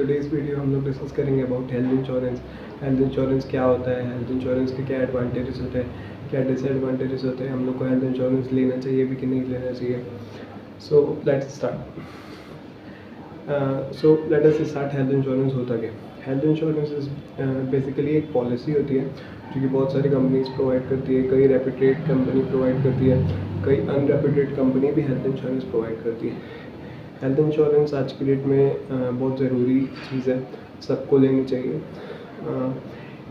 Today's video हम लोग discuss करेंगे about health insurance. Health insurance क्या होता है, हेल्थ इंश्योरेंस के क्या एडवांटेजेस होते हैं, क्या डिसएडवांटेजेस होते हैं, हम लोग को हेल्थ इंश्योरेंस लेना चाहिए भी कि नहीं लेना चाहिए। So let's start. Let us start. Health insurance होता क्या? हेल्थ इंश्योरेंस इज बेसिकली एक पॉलिसी होती है जो कि बहुत सारी कंपनीज प्रोवाइड करती है। कई रेप्यूटेड कंपनी प्रोवाइड करती है, कई अनरेप्यूटेड कंपनी भी हेल्थ इंश्योरेंस प्रोवाइड करती है। हेल्थ इंश्योरेंस आज की डेट में बहुत ज़रूरी चीज़ है, सबको लेनी चाहिए।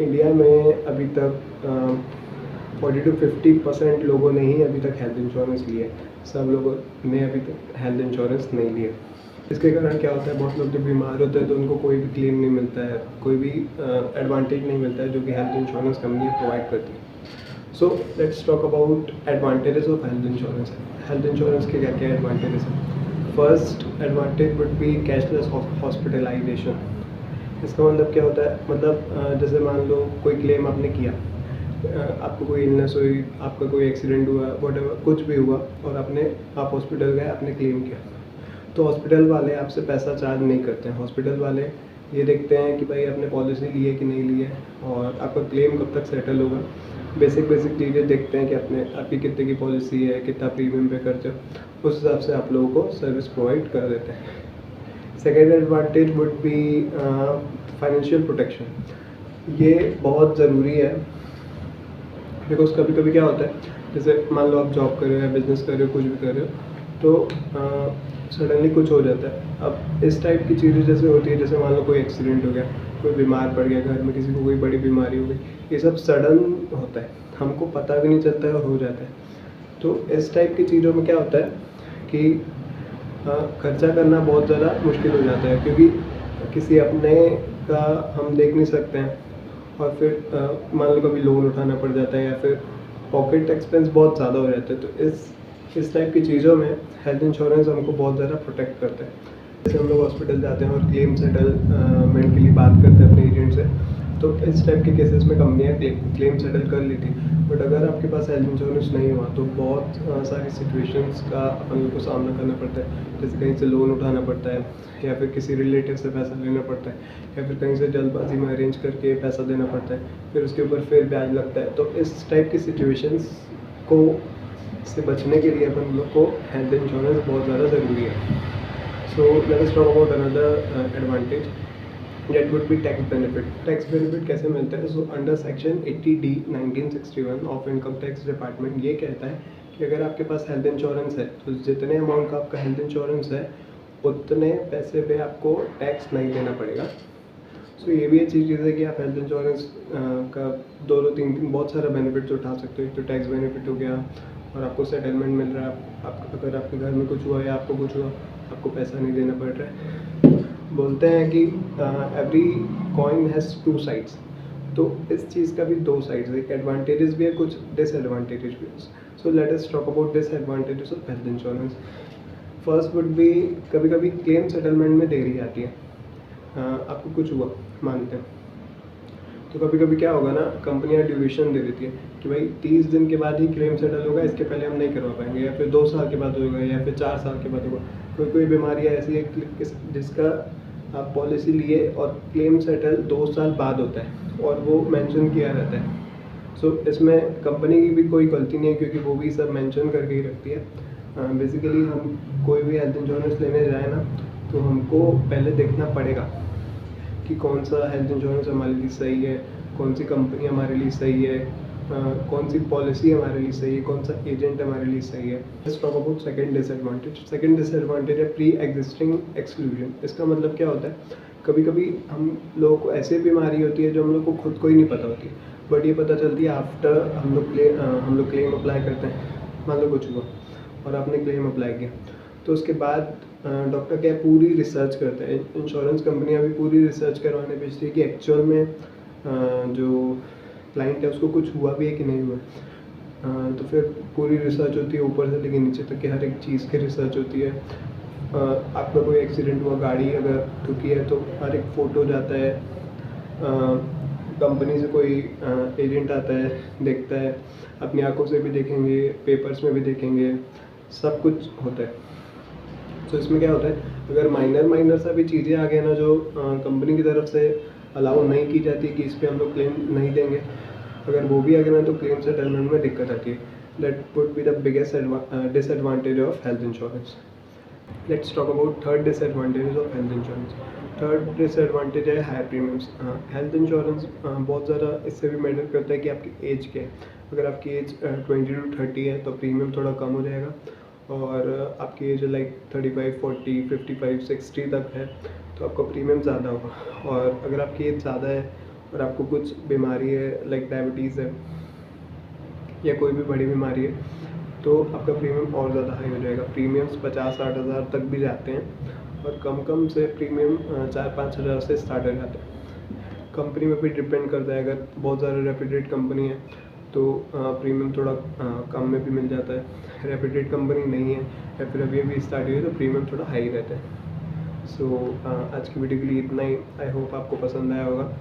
इंडिया में अभी तक 40 to 50% लोगों ने ही अभी तक हेल्थ इंश्योरेंस लिया है। सब लोगों ने अभी तक हेल्थ इंश्योरेंस नहीं लिया। इसके कारण क्या होता है, बहुत लोग जब बीमार होते हैं तो उनको कोई भी क्लेम नहीं मिलता है, कोई भी एडवांटेज नहीं मिलता है जो कि हेल्थ इंश्योरेंस कंपनी प्रोवाइड करती है। So let's talk about advantages of health insurance. Health insurance के क्या क्या एडवांटेजेस हैं? First advantage would be cashless hospitalisation. इसका मतलब क्या होता है, मतलब जैसे मान लो कोई क्लेम आपने किया, आपको कोई इलनेस हुई, आपका कोई एक्सीडेंट हुआ, व्हाटएवर कुछ भी हुआ और आप हॉस्पिटल गए, आपने क्लेम किया, तो हॉस्पिटल वाले आपसे पैसा चार्ज नहीं करते हैं। हॉस्पिटल वाले ये देखते हैं कि भाई आपने पॉलिसी ली है कि नहीं ली है और आपका क्लेम कब तक सेटल होगा। बेसिक चीज़ें देखते हैं कि आपकी कितने की पॉलिसी है, कितना प्रीमियम पे करते हो, उस हिसाब से आप लोगों को सर्विस प्रोवाइड कर देते हैं। Second advantage would be financial protection. ये बहुत ज़रूरी है बिकॉज कभी कभी क्या होता है, जैसे मान लो आप जॉब कर रहे हो या बिजनेस कर रहे हो, कुछ भी कर रहे हो, तो सडनली कुछ हो जाता है। अब इस टाइप की चीज़ें जैसे होती है, जैसे मान लो कोई एक्सीडेंट हो गया, कोई बीमार पड़ गया, घर में किसी को कोई बड़ी बीमारी हो गई, ये सब सडन होता है, हमको पता भी नहीं चलता है और हो जाता है। तो इस टाइप की चीज़ों में क्या होता है कि खर्चा करना बहुत ज़्यादा मुश्किल हो जाता है, क्योंकि किसी अपने का हम देख नहीं सकते हैं और फिर मान लो कभी लोन उठाना पड़ जाता है या फिर पॉकेट एक्सपेंस बहुत ज़्यादा हो जाता है। तो इस टाइप की चीज़ों में हेल्थ इंश्योरेंस हमको बहुत ज़्यादा प्रोटेक्ट करता है। जैसे हम लोग हॉस्पिटल जाते हैं और क्लेम सेटलमेंट के लिए बात करते हैं अपने एजेंट से, तो इस टाइप के केसेस में कंपनियाँ क्लेम सेटल कर लेती। बट अगर आपके पास हेल्थ इंश्योरेंस नहीं हुआ तो बहुत सारी सिचुएशंस का अपन लोग को सामना करना पड़ता है। जैसे कहीं से लोन उठाना पड़ता है या फिर किसी रिलेटिव से पैसा लेना पड़ता है या फिर कहीं से जल्दबाजी में अरेंज करके पैसा देना पड़ता है, फिर उसके ऊपर फिर ब्याज लगता है। तो इस टाइप की सिचुएशंस को से बचने के लिए अपन लोग को हेल्थ इंश्योरेंस बहुत ज़्यादा ज़रूरी है। So let us talk about another advantage, that would be tax benefit. Tax benefit कैसे मिलता है? So under section 80D 1961 of income tax department ये कहता है कि अगर आपके पास हेल्थ इंश्योरेंस है तो जितने अमाउंट का आपका हेल्थ इंश्योरेंस है उतने पैसे पे आपको टैक्स नहीं देना पड़ेगा। सो ये भी अच्छी चीज़ है कि आप हेल्थ इंश्योरेंस का दो तीन बहुत सारा बेनिफिट्स उठा सकते हो। एक तो टैक्स बेनिफिट हो गया और आपको सेटलमेंट मिल रहा है। अगर आपके घर में कुछ हुआ या आपको कुछ हुआ, आपको पैसा नहीं देना पड़ रहा है। बोलते हैं कि every coin has two sides, तो इस चीज़ का भी दो साइड्स है, एडवांटेजेस भी है, कुछ डिसएडवांटेजेस भी है। So let us talk about disadvantages of health insurance. First would be, कभी कभी क्लेम सेटलमेंट में देरी आती है। आपको कुछ हुआ मानते हैं, तो कभी कभी क्या होगा ना, कंपनियां ड्यूरेशन दे देती है कि भाई 30 दिन के बाद ही क्लेम सेटल होगा, इसके पहले हम नहीं करवा पाएंगे, या फिर 2 साल के बाद होगा या फिर 4 साल के बाद होगा। कोई बीमारी ऐसी है जिसका आप पॉलिसी लिए और क्लेम सेटल 2 साल बाद होता है और वो मेंशन किया रहता है। सो इसमें कंपनी की भी कोई गलती नहीं है, क्योंकि वो भी सब मेंशन करके ही रखती है। बेसिकली हम कोई भी हेल्थ इंश्योरेंस लेने जाए ना, तो हमको पहले देखना पड़ेगा कि कौन सा हेल्थ इंश्योरेंस हमारे लिए सही है, कौन सी कंपनी हमारे लिए सही है, कौन सी पॉलिसी हमारे लिए सही है, कौन सा एजेंट हमारे लिए सही है। Let's talk about second disadvantage. Second disadvantage है प्री एग्जिस्टिंग एक्सक्लूजन। इसका मतलब क्या होता है, कभी कभी हम लोगों को ऐसी बीमारी होती है जो हम लोग को खुद को ही नहीं पता होती, बट ये पता चलती है आफ्टर हम लोग क्लेम अप्लाई करते हैं। मान लो कुछ हुआ और आपने क्लेम अप्लाई किया, तो उसके बाद डॉक्टर क्या पूरी रिसर्च करते हैं, इंश्योरेंस कंपनियां भी पूरी रिसर्च करवाने भेजती है कि एक्चुअल में जो क्लाइंट है उसको कुछ हुआ भी है कि नहीं हुआ। तो फिर पूरी रिसर्च होती है ऊपर से लेकर नीचे तक की हर एक चीज़ की रिसर्च होती है। आपका कोई एक्सीडेंट हुआ, गाड़ी अगर ठुकी है तो हर एक फ़ोटो जाता है, कंपनी से कोई एजेंट आता है, देखता है, अपनी आंखों से भी देखेंगे, पेपर्स में भी देखेंगे, सब कुछ होता है। तो इसमें क्या होता है, अगर माइनर सा भी चीज़ें आ गए ना जो कंपनी की तरफ से अलाउ नहीं की जाती कि इस पे हम लोग क्लेम नहीं देंगे, अगर वो भी आ गए ना तो क्लेम सेटलमेंट में दिक्कत आती है. That would be the biggest disadvantage of health insurance. Let's talk about third disadvantage of health insurance. Third disadvantage है हाई प्रीमियम्स. हेल्थ इंश्योरेंस बहुत ज़्यादा इससे भी मैटर करता है कि आपकी एज क्या है. अगर आपकी एज 20 to 30 है तो प्रीमियम थोड़ा कम हो जाएगा, और आपकी एज लाइक 35, 40, 55, 60 तक है तो आपका प्रीमियम ज़्यादा होगा. और अगर आपकी एज ज़्यादा है और आपको कुछ बीमारी है लाइक डायबिटीज़ है या कोई भी बड़ी बीमारी है तो आपका प्रीमियम और ज़्यादा हाई हो जाएगा. प्रीमियम्स 50-60 हज़ार तक भी जाते हैं, और कम से प्रीमियम 4-5 हज़ार से स्टार्ट हो जाते हैं. कंपनी में भी डिपेंड करता है. अगर बहुत ज़्यादा रेप्यूटेड कंपनी है तो प्रीमियम थोड़ा कम में भी मिल जाता है. रेप्यूटेड कंपनी नहीं है या फिर अभी अभी स्टार्ट हुई है तो प्रीमियम थोड़ा हाई रहता है. सो आज की वीडियो के लिए इतना ही. आई होप आपको पसंद आया होगा.